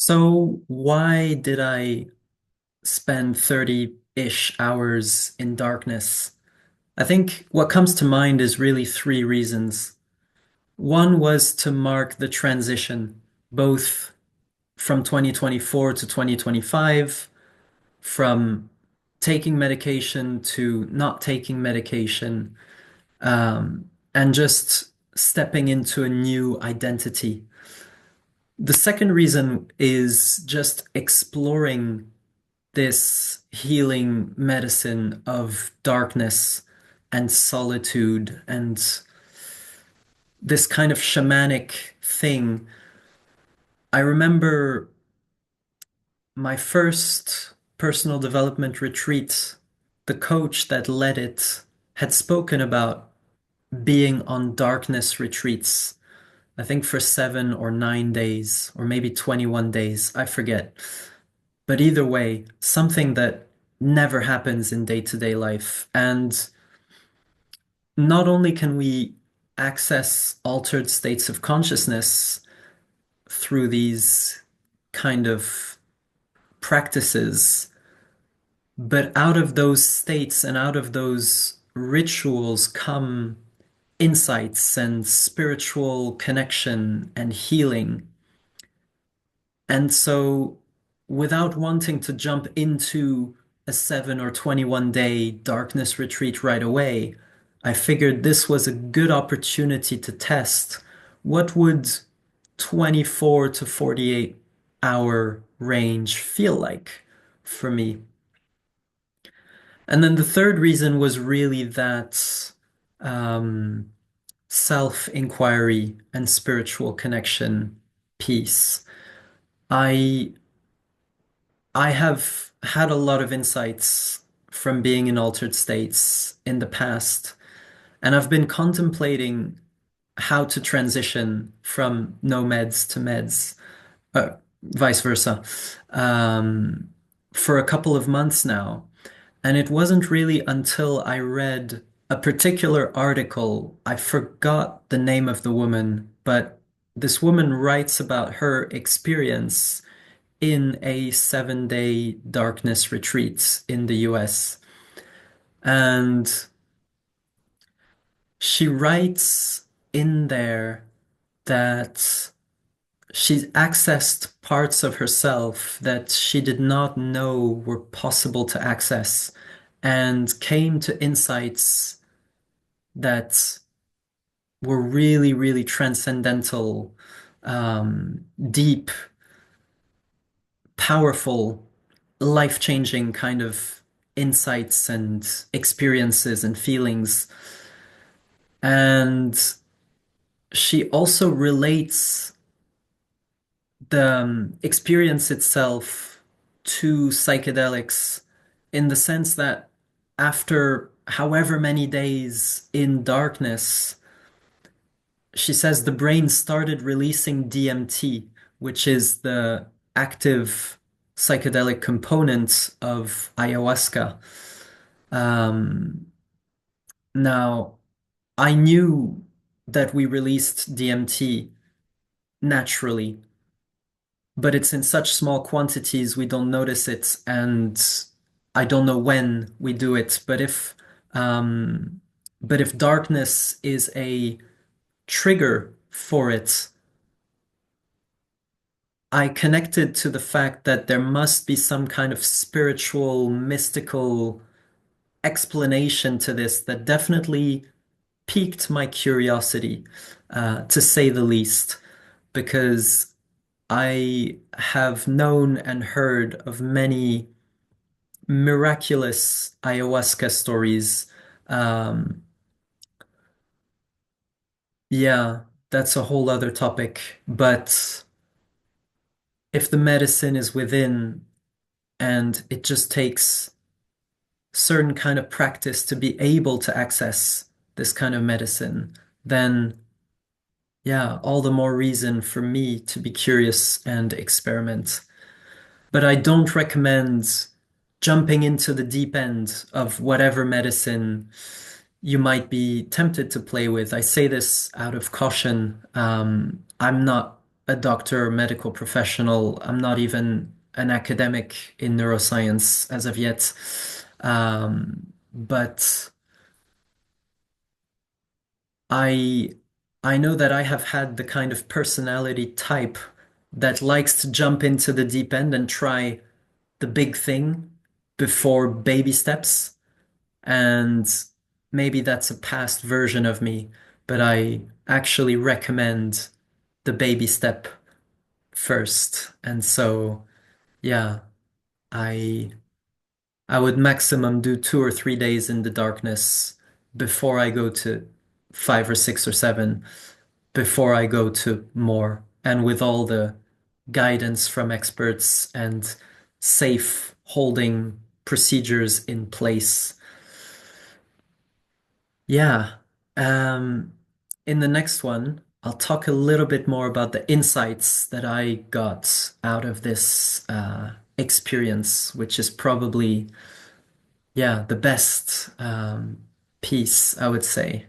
So, why did I spend 30-ish hours in darkness? I think what comes to mind is really three reasons. One was to mark the transition, both from 2024 to 2025, from taking medication to not taking medication, and just stepping into a new identity. The second reason is just exploring this healing medicine of darkness and solitude and this kind of shamanic thing. I remember my first personal development retreat, the coach that led it had spoken about being on darkness retreats, I think for 7 or 9 days, or maybe 21 days, I forget. But either way, something that never happens in day-to-day life. And not only can we access altered states of consciousness through these kind of practices, but out of those states and out of those rituals come insights and spiritual connection and healing. And so, without wanting to jump into a 7 or 21 day darkness retreat right away, I figured this was a good opportunity to test what would 24 to 48 hour range feel like for me. And then the third reason was really that um, self-inquiry and spiritual connection piece. I I have had a lot of insights from being in altered states in the past, and I've been contemplating how to transition from no meds to meds, vice versa, um, for a couple of months now. And it wasn't really until I read a particular article, I forgot the name of the woman, but this woman writes about her experience in a 7 day darkness retreat in the US. And she writes in there that she accessed parts of herself that she did not know were possible to access and came to insights that were really, really transcendental, deep, powerful, life-changing kind of insights and experiences and feelings. And she also relates the experience itself to psychedelics in the sense that after however many days in darkness, she says the brain started releasing DMT, which is the active psychedelic component of ayahuasca. Um, Now, I knew that we released DMT naturally, but it's in such small quantities we don't notice it, and I don't know when we do it. Um, but if darkness is a trigger for it, I connected to the fact that there must be some kind of spiritual, mystical explanation to this that definitely piqued my curiosity, to say the least, because I have known and heard of many miraculous ayahuasca stories. Um, yeah, that's a whole other topic. But if the medicine is within and it just takes certain kind of practice to be able to access this kind of medicine, then yeah, all the more reason for me to be curious and experiment. But I don't recommend jumping into the deep end of whatever medicine you might be tempted to play with. I say this out of caution. I'm not a doctor or medical professional. I'm not even an academic in neuroscience as of yet. But I I know that I have had the kind of personality type that likes to jump into the deep end and try the big thing before baby steps. And maybe that's a past version of me, but I actually recommend the baby step first. And so, yeah, I I would maximum do 2 or 3 days in the darkness before I go to 5 or 6 or 7, before I go to more, and with all the guidance from experts and safe holding procedures in place. Yeah. Um, in the next one, I'll talk a little bit more about the insights that I got out of this experience, which is probably, yeah, the best piece, I would say.